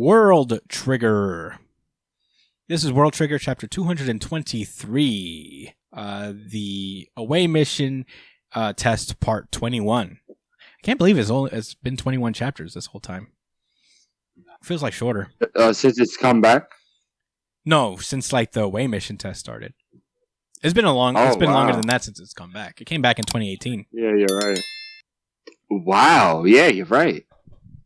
World Trigger. This is World Trigger chapter 223. The away mission test part 21. I can't believe it's been 21 chapters this whole time. Feels like shorter. Since it's come back? No, since like the away mission test started. It's been longer than that since it's come back. It came back in 2018. Yeah, you're right. Wow. Yeah, you're right.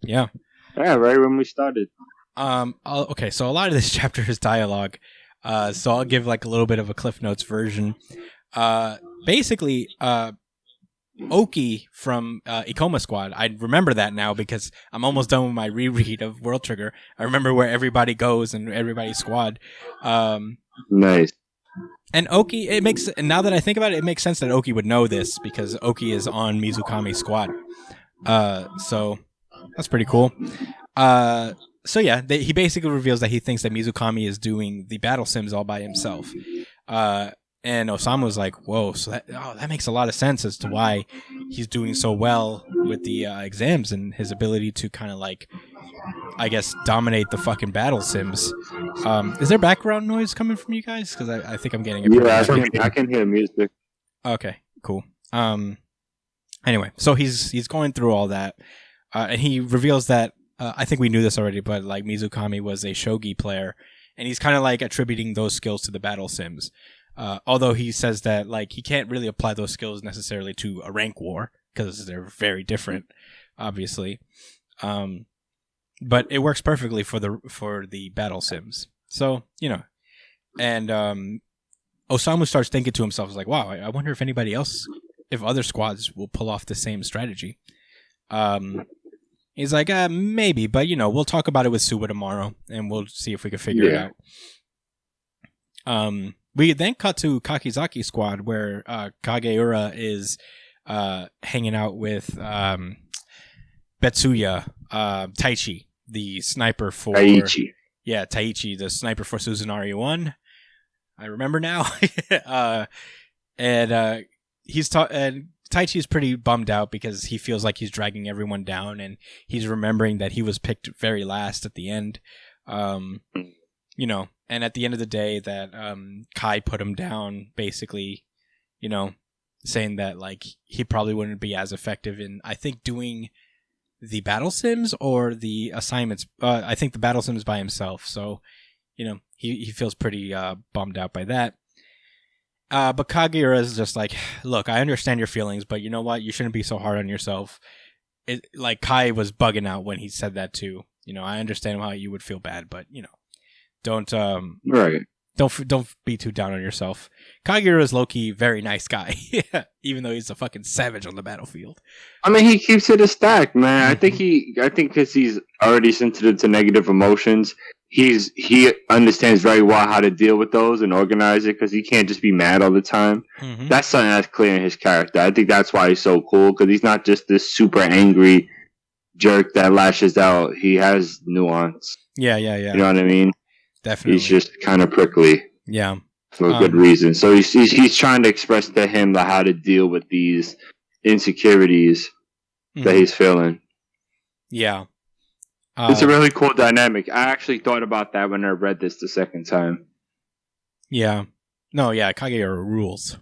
Yeah. Yeah, right when we started. Okay, so a lot of this chapter is dialogue. So I'll give like a little bit of a Cliff Notes version. Basically, Oki from Ikoma Squad. I remember that now because I'm almost done with my reread of World Trigger. I remember where everybody goes and everybody's squad. Nice. And Oki, now that I think about it, it makes sense that Oki would know this because Oki is on Mizukami's squad. So that's pretty cool. So yeah, he basically reveals that he thinks that Mizukami is doing the battle sims all by himself. And Osamu's like, whoa, so that makes a lot of sense as to why he's doing so well with the exams and his ability to kind of like, I guess, dominate the fucking battle sims. Is there background noise coming from you guys? Because I think I'm getting it. Yeah, I can hear music. Okay, cool. Anyway, so he's going through all that, and he reveals that, I think we knew this already, but like Mizukami was a shogi player, and he's kind of like attributing those skills to the battle sims. Although he says that like he can't really apply those skills necessarily to a rank war because they're very different, obviously. But it works perfectly for the battle sims. So, you know, and Osamu starts thinking to himself, like, wow, I wonder if other squads will pull off the same strategy. He's like, maybe, but you know, we'll talk about it with Suba tomorrow and we'll see if we can figure it out. We then cut to Kakizaki squad where Kageura is hanging out with Betsuya, Taichi, the sniper for Taichi. Yeah, Taichi, the sniper for Suzunari 1. I remember now. And Taichi is pretty bummed out because he feels like he's dragging everyone down, and he's remembering that he was picked very last at the end. You know, and at the end of the day that Kai put him down, basically, you know, saying that like he probably wouldn't be as effective in, I think, doing the battle sims or the assignments. I think the battle sims by himself. So, you know, he feels pretty bummed out by that. But Kageura is just like, look, I understand your feelings, but you know what? You shouldn't be so hard on yourself. Like Kai was bugging out when he said that too. You know, I understand how you would feel bad, but you know, don't be too down on yourself. Kageura is low-key very nice guy, even though he's a fucking savage on the battlefield. I mean, he keeps it a stack, man. I think because he's already sensitive to negative emotions, he understands very well how to deal with those and organize it because he can't just be mad all the time. Mm-hmm. That's something that's clear in his character. I think that's why he's so cool, because he's not just this super angry jerk that lashes out. He has nuance. Yeah. You know what I mean? Definitely. He's just kind of prickly. Yeah. For a good reason. So he's trying to express to him how to deal with these insecurities that he's feeling. Yeah. It's a really cool dynamic. I actually thought about that when I read this the second time. Yeah. No, yeah, Kageura rules.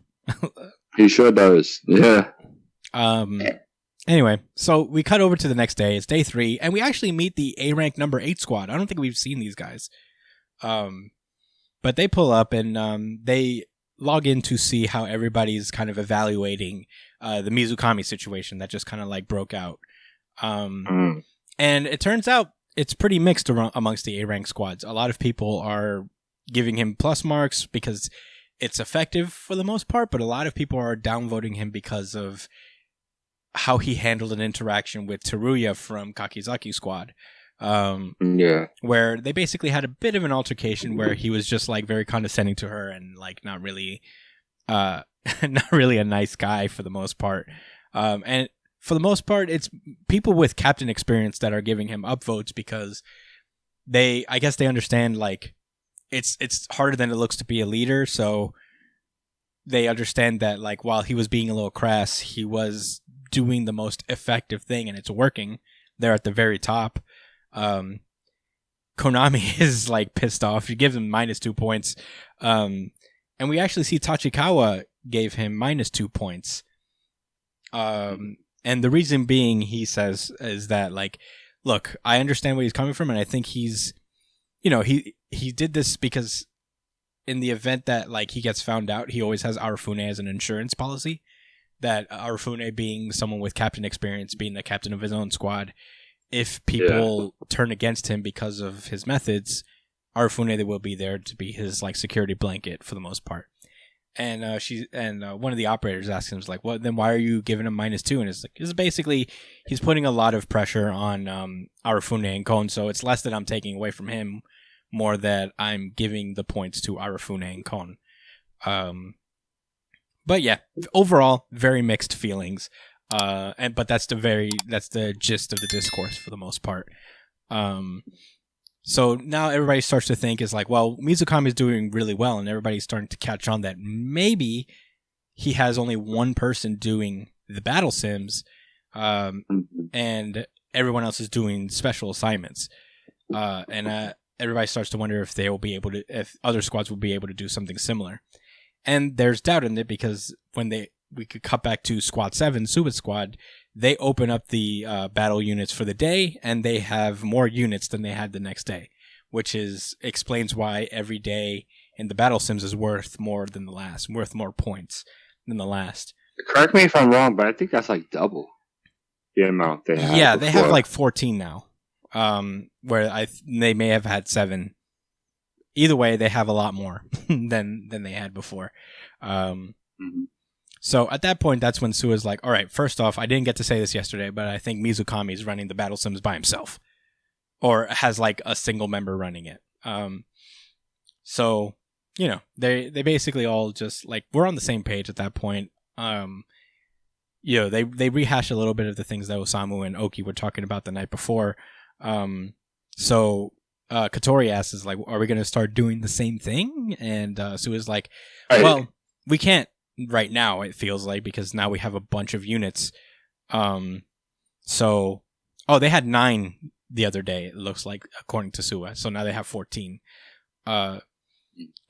He sure does. Yeah. Anyway, so we cut over to the next day. It's day 3, and we actually meet the A rank number 8 squad. I don't think we've seen these guys. But they pull up and they log in to see how everybody's kind of evaluating the Mizukami situation that just kind of like broke out. And it turns out it's pretty mixed amongst the A-rank squads. A lot of people are giving him plus marks because it's effective for the most part, but a lot of people are downvoting him because of how he handled an interaction with Teruya from Kakizaki squad. Where they basically had a bit of an altercation where he was just like very condescending to her and like not really a nice guy for the most part. And for the most part, it's people with captain experience that are giving him upvotes because I guess they understand like it's harder than it looks to be a leader. So they understand that like while he was being a little crass, he was doing the most effective thing and it's working. They're at the very top. Konami is like pissed off. She gives him -2 points. And we actually see Tachikawa gave him -2 points. And the reason being, he says, is that like, look, I understand where he's coming from, and I think he's, he did this because in the event that like he gets found out, he always has Arifune as an insurance policy. That Arifune being someone with captain experience, being the captain of his own squad, if people turn against him because of his methods, Arifune they will be there to be his like security blanket for the most part. And one of the operators asks him, like, "Well, then why are you giving him -2?" And it's basically he's putting a lot of pressure on Arifune and Kon, so it's less that I'm taking away from him, more that I'm giving the points to Arifune and Kon. But yeah, overall, very mixed feelings. But that's the gist of the discourse for the most part. So now everybody starts to think is like, well, Mizukami is doing really well, and everybody's starting to catch on that maybe he has only one person doing the battle sims, and everyone else is doing special assignments. And everybody starts to wonder if if other squads will be able to do something similar. And there's doubt in it because when we could cut back to Squad 7, Suba's squad, they open up the battle units for the day, and they have more units than they had the next day, which explains why every day in the battle sims is worth more than the last, worth more points than the last. Correct me if I'm wrong, but I think that's like double the amount they have. Yeah, they have like 14 now, where they may have had 7. Either way, they have a lot more than they had before. So at that point, that's when Sua's like, all right, first off, I didn't get to say this yesterday, but I think Mizukami is running the battle sims by himself. Or has like a single member running it. So, they basically all just like, we're on the same page at that point. They rehash a little bit of the things that Osamu and Oki were talking about the night before. So Katori asks, is like, are we going to start doing the same thing? And Sua's like, well, we can't right now, it feels like, because now we have a bunch of units. They had 9 the other day, it looks like, according to Sua. So now they have 14. And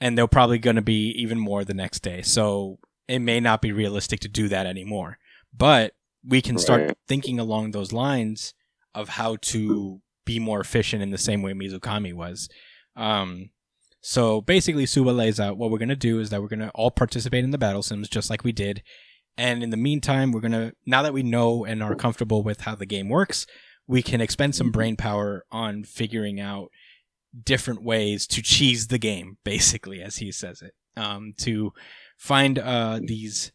they're probably going to be even more the next day. So it may not be realistic to do that anymore. But we can start thinking along those lines of how to be more efficient in the same way Mizukami was. So basically, Suba lays out what we're going to do is that we're going to all participate in the battle sims just like we did. And in the meantime, we're going to, now that we know and are comfortable with how the game works, we can expend some brain power on figuring out different ways to cheese the game, basically, as he says it, to find these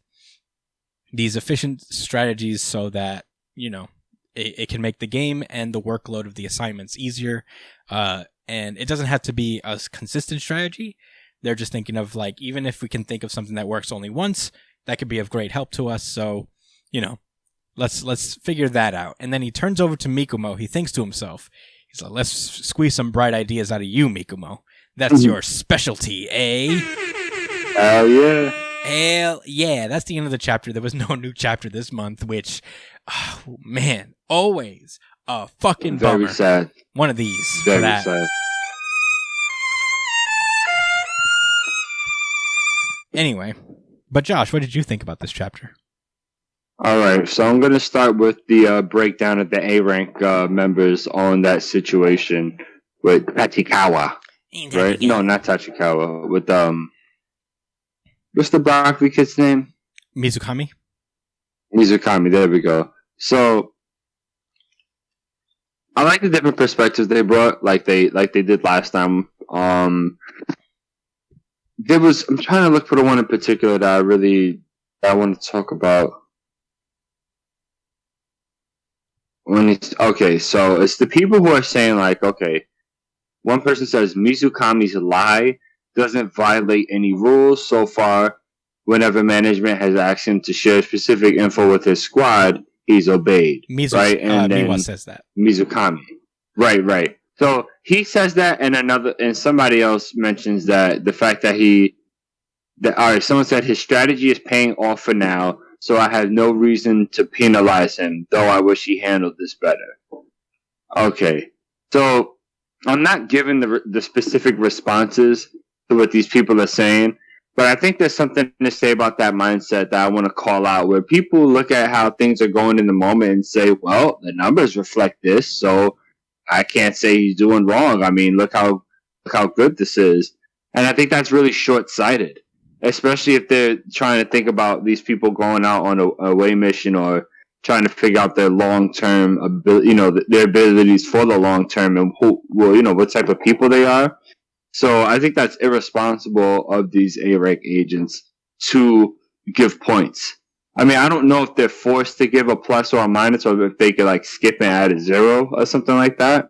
efficient strategies so that, it can make the game and the workload of the assignments easier. And it doesn't have to be a consistent strategy. They're just thinking of like, even if we can think of something that works only once, that could be of great help to us. So, let's figure that out. And then he turns over to Mikumo. He thinks to himself, he's like, let's squeeze some bright ideas out of you, Mikumo. That's your specialty, eh? Hell yeah. Hell yeah. That's the end of the chapter. There was no new chapter this month, which, oh, man, always a fucking bummer. Very sad. One of these. Very sad. Anyway, but Josh, what did you think about this chapter? All right, so I'm going to start with the breakdown of the A rank members on that situation with Tachikawa. Right? No, not Tachikawa. With what's the broccoli kid's name? Mizukami. Mizukami. There we go. So I like the different perspectives they brought, like they did last time. I'm trying to look for the one in particular that I want to talk about. Okay, so it's the people who are saying like, okay, one person says Mizukami's lie doesn't violate any rules so far. Whenever management has asked him to share specific info with his squad, he's obeyed. Right? And then Miwa says that. Mizukami. Right. So he says that, and somebody else mentions that the fact that all right, someone said his strategy is paying off for now, so I have no reason to penalize him, though I wish he handled this better. Okay. So I'm not giving the specific responses to what these people are saying, but I think there's something to say about that mindset that I want to call out, where people look at how things are going in the moment and say, well, the numbers reflect this, so I can't say he's doing wrong. I mean, look how good this is. And I think that's really short-sighted, especially if they're trying to think about these people going out on a away mission or trying to figure out their long-term ability, their abilities for the long term and what type of people they are. So I think that's irresponsible of these A-rank agents to give points. I mean, I don't know if they're forced to give a plus or a minus, or if they could like skip and add a 0 or something like that.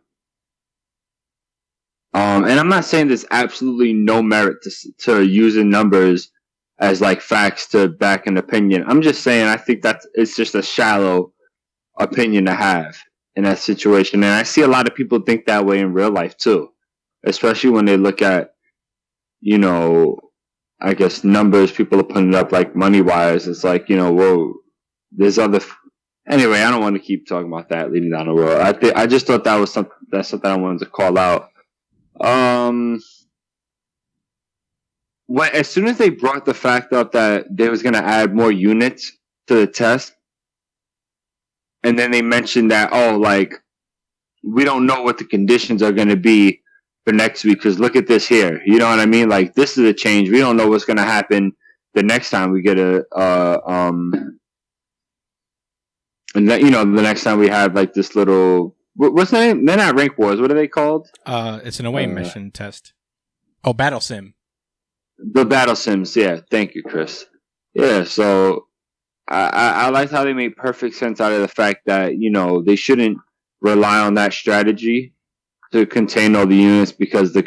And I'm not saying there's absolutely no merit to using numbers as like facts to back an opinion. I'm just saying I think it's just a shallow opinion to have in that situation. And I see a lot of people think that way in real life too, especially when they look at, I guess numbers people are putting up like money wise. It's like, whoa, there's other. Anyway, I don't want to keep talking about that leading down the road. I just thought that's something I wanted to call out. As soon as they brought the fact up that they was going to add more units to the test, and then they mentioned that, we don't know what the conditions are going to be for next week, because look at this here. You know what I mean? Like, this is a change. We don't know what's going to happen the next time we get and that, the next time we have like this little, what's the name? They're not rank wars. What are they called? It's an away mission test. Oh, battle sim. The battle sims, yeah. Thank you, Chris. Yeah, so I liked how they made perfect sense out of the fact that, they shouldn't rely on that strategy to contain all the units, because the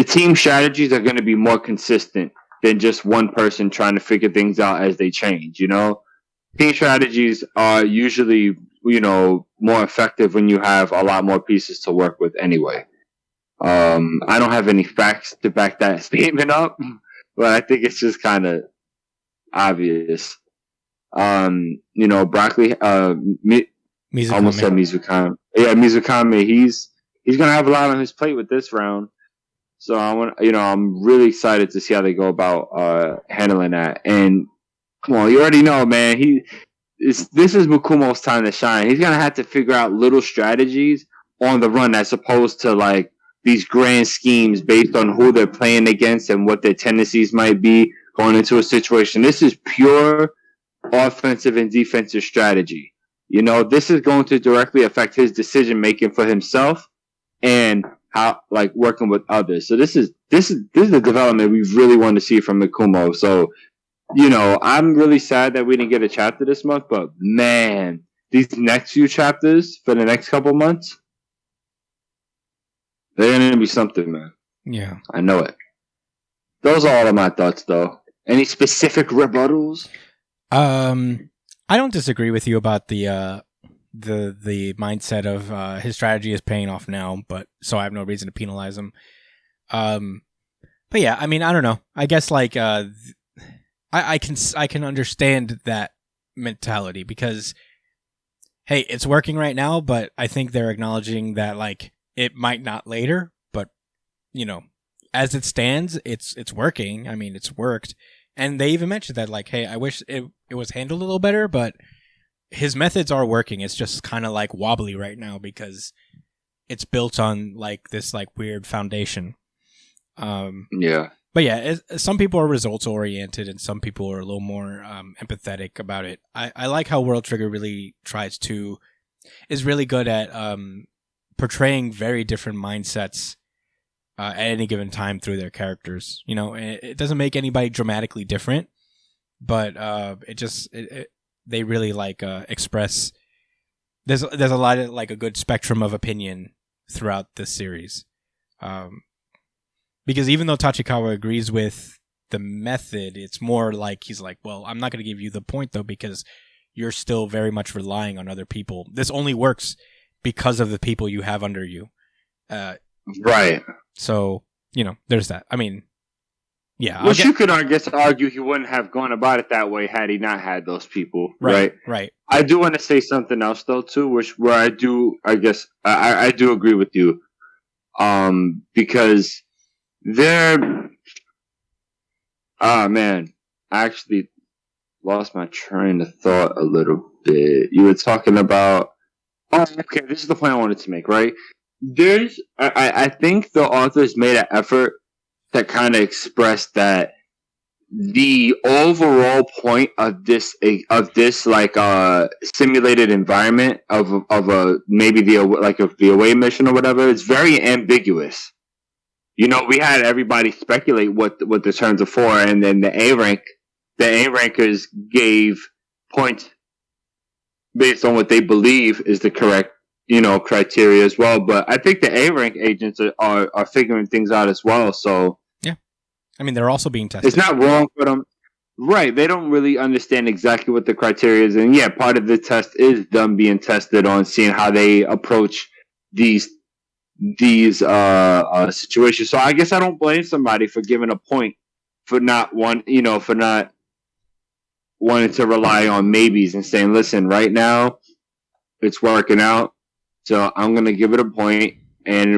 team strategies are going to be more consistent than just one person trying to figure things out as they change, Team strategies are usually, more effective when you have a lot more pieces to work with anyway. I don't have any facts to back that statement up, but I think it's just kind of obvious. Broccoli, Mizukami. Almost said Mizukami. Yeah, Mizukami. He's gonna have a lot on his plate with this round, so I'm really excited to see how they go about handling that. And come on, you already know, man. This is Mukumo's time to shine. He's gonna have to figure out little strategies on the run, as opposed to like these grand schemes based on who they're playing against and what their tendencies might be going into a situation. This is pure offensive and defensive strategy. This is going to directly affect his decision making for himself and how, like, working with others. So this is the development we really want to see from Mikumo. So, I'm really sad that we didn't get a chapter this month, but man, these next few chapters for the next couple months, they're going to be something, man. Yeah. I know it. Those are all of my thoughts, though. Any specific rebuttals? I don't disagree with you about the mindset of his strategy is paying off now, but so I have no reason to penalize him. But yeah, I mean, I don't know. I guess like I can understand that mentality, because hey, it's working right now, but I think they're acknowledging that like it might not later, but as it stands, it's working. I mean, it's worked. And they even mentioned that, like, hey, I wish it was handled a little better, but his methods are working. It's just kind of like wobbly right now because it's built on like this like weird foundation. Yeah. But yeah, some people are results oriented and some people are a little more empathetic about it. I like how World Trigger really is really good at portraying very different mindsets at any given time through their characters. It doesn't make anybody dramatically different, but they really like express. There's a lot of like a good spectrum of opinion throughout this series, because even though Tachikawa agrees with the method, it's more like he's like, well, I'm not going to give you the point though because you're still very much relying on other people. This only works because of the people you have under you. Right. So, there's that. I mean, Yeah. Which you could, I guess, argue he wouldn't have gone about it that way had he not had those people, right? Right. I do want to say something else though too, where I do, I guess, I do agree with you, because there, man, I actually lost my train of thought a little bit. You were talking about, okay, this is the point I wanted to make, right? I think the authors made an effort to kind of express that the overall point of this like simulated environment of a maybe the away mission or whatever is very ambiguous. You know, we had everybody speculate what the terms are for, and then the A rankers gave points based on what they believe is the correct, you know, criteria as well. But I think the A rank agents are figuring things out as well. So yeah, I mean, they're also being tested. It's not wrong for them, right? They don't really understand exactly what the criteria is, and yeah, part of the test is them being tested on seeing how they approach these situations. So I guess I don't blame somebody for giving a point for not wanting to rely on maybes and saying, listen, right now it's working out, so I'm gonna give it a point. And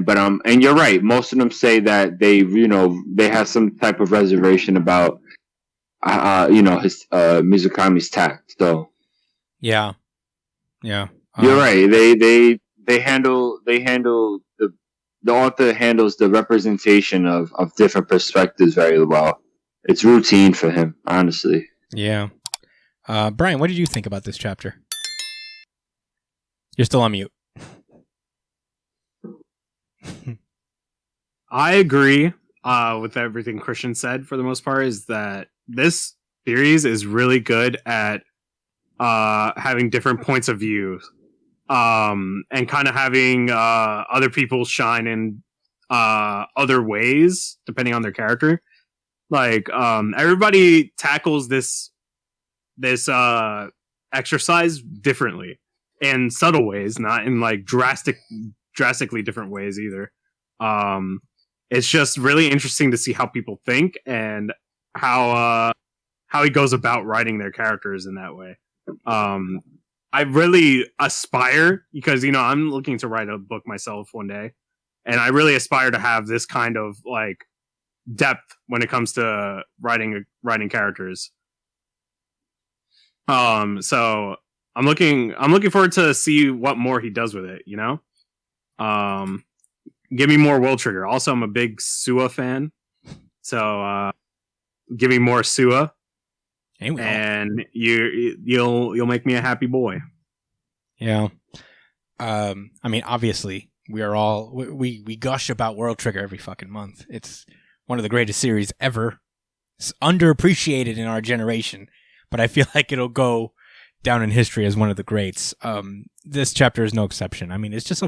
you're right. Most of them say that they have some type of reservation about his Mizukami's tact. So yeah. You're right. They handle the author handles the representation of different perspectives very well. It's routine for him, honestly. Yeah. Brian, what did you think about this chapter? You're still on mute. I agree with everything Christian said for the most part, is that this series is really good at having different points of view, and kind of having other people shine in other ways depending on their character. Like everybody tackles this exercise differently in subtle ways, not in like drastically different ways either. It's just really interesting to see how people think and how he goes about writing their characters in that way. I really aspire, because I'm looking to write a book myself one day, and I really aspire to have this kind of like depth when it comes to writing characters. So I'm looking forward to see what more he does with it. Give me more World Trigger. Also, I'm a big Sua fan, so give me more Sua, and you'll make me a happy boy. Yeah. I mean, obviously, we gush about World Trigger every fucking month. It's one of the greatest series ever. It's underappreciated in our generation, but I feel like it'll go down in history as one of the greats. This chapter is no exception. I mean, it's just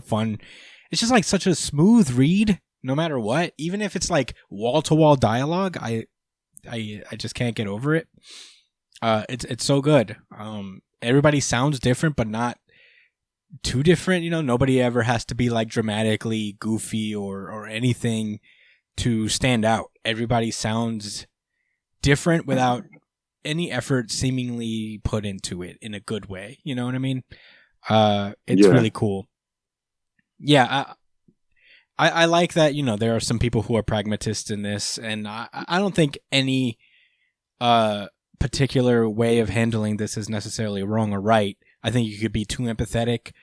it's just like such a smooth read, no matter what. Even if it's like wall-to-wall dialogue, I just can't get over it. It's so good. Everybody sounds different, but not too different. Nobody ever has to be like dramatically goofy or anything to stand out. Everybody sounds different without any effort seemingly put into it in a good way. You know what I mean? It's really cool. Yeah, I like that, there are some people who are pragmatists in this, and I don't think any particular way of handling this is necessarily wrong or right. I think you could be too empathetic,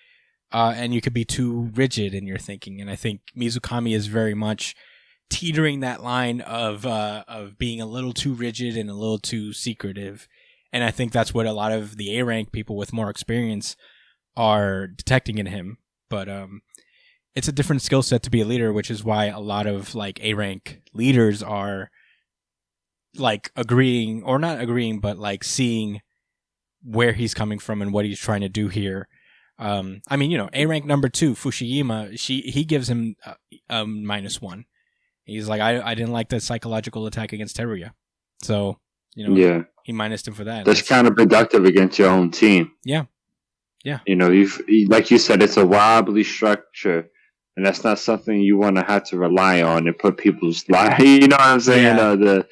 and you could be too rigid in your thinking, and I think Mizukami is very much teetering that line of being a little too rigid and a little too secretive, and I think that's what a lot of the A-rank people with more experience are detecting in him. But it's a different skill set to be a leader, which is why a lot of like A-rank leaders are like agreeing, or not agreeing, but like seeing where he's coming from and what he's trying to do here. I mean, A-rank number 2, Fushiyama, he gives him -1. He's like, I didn't like the psychological attack against Teruya. So, he minused him for that. That's kind of productive against your own team. Yeah. Like you said, it's a wobbly structure, and that's not something you want to have to rely on and put people's lives. You know what I'm saying?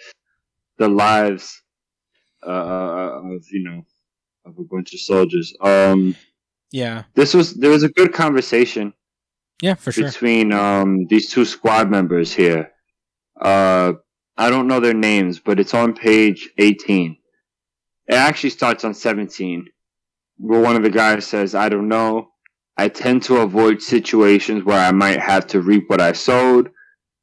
the lives of of a bunch of soldiers. Yeah. There was a good conversation. Yeah, for sure. Between these two squad members here. I don't know their names, but it's on page 18. It actually starts on 17, where one of the guys says, "I don't know. I tend to avoid situations where I might have to reap what I sowed,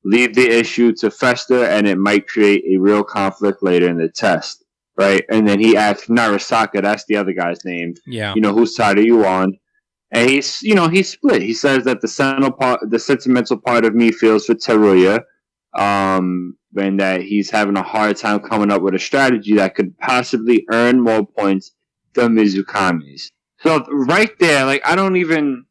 leave the issue to fester, and it might create a real conflict later in the test." Right? And then he asks Narasaka, that's the other guy's name. Yeah. Whose side are you on? And he's split. He says that the sentimental part of me feels for Teruya, and that he's having a hard time coming up with a strategy that could possibly earn more points than Mizukami's. So right there, like I'm not even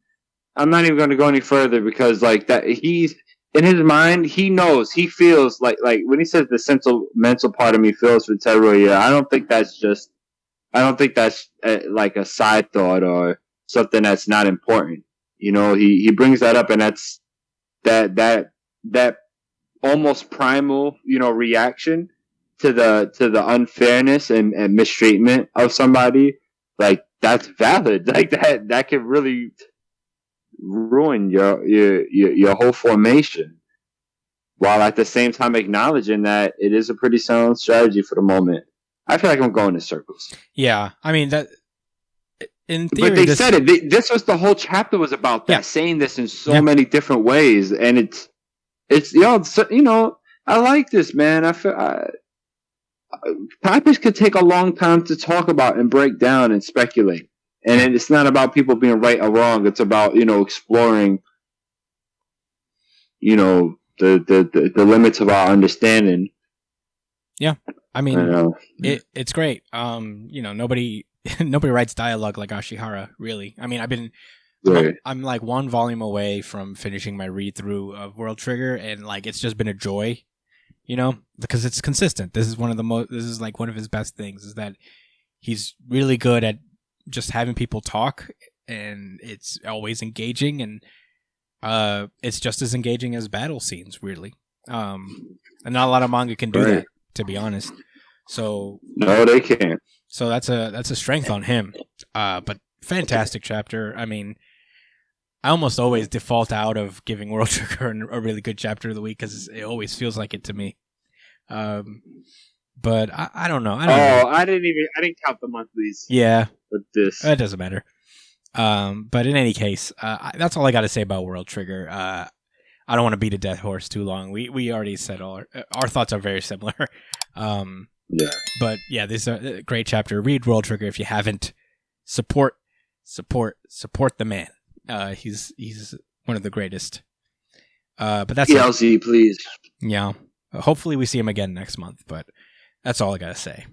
going to go any further, because like that he's in his mind, he knows, he feels like when he says the sentimental part of me feels for Teruya, I don't think that's like a side thought or something that's not important. He brings that up, and that's that almost primal, reaction to the unfairness and mistreatment of somebody. Like, that's valid. Like that could really ruin your whole formation, while at the same time acknowledging that it is a pretty sound strategy for the moment. I feel like I'm going in circles. Yeah, I mean that. In theory, but they said it. This was the whole chapter was about that, saying this in so many different ways, and it's I like this, man. I feel topics could take a long time to talk about and break down and speculate, and it's not about people being right or wrong. It's about exploring, the limits of our understanding. Yeah, I mean, it's great. Nobody writes dialogue like Ashihara, really. I mean, I'm like one volume away from finishing my read through of World Trigger, and like it's just been a joy, because it's consistent. This is this is like one of his best things, is that he's really good at just having people talk, and it's always engaging, and it's just as engaging as battle scenes, weirdly. And not a lot of manga can do that, to be honest. So no, they can't. So that's a strength on him. But fantastic chapter. I mean, I almost always default out of giving World Trigger a really good chapter of the week, because it always feels like it to me. But I don't know. I didn't count the monthlies. Yeah. With this. It doesn't matter. But in any case, that's all I got to say about World Trigger. I don't want to beat a dead horse too long. We already said our thoughts are very similar. Yeah. But yeah, this is a great chapter. Read World Trigger if you haven't. Support the man. He's one of the greatest. But that's TLC, please. Yeah. Hopefully we see him again next month, but that's all I gotta say.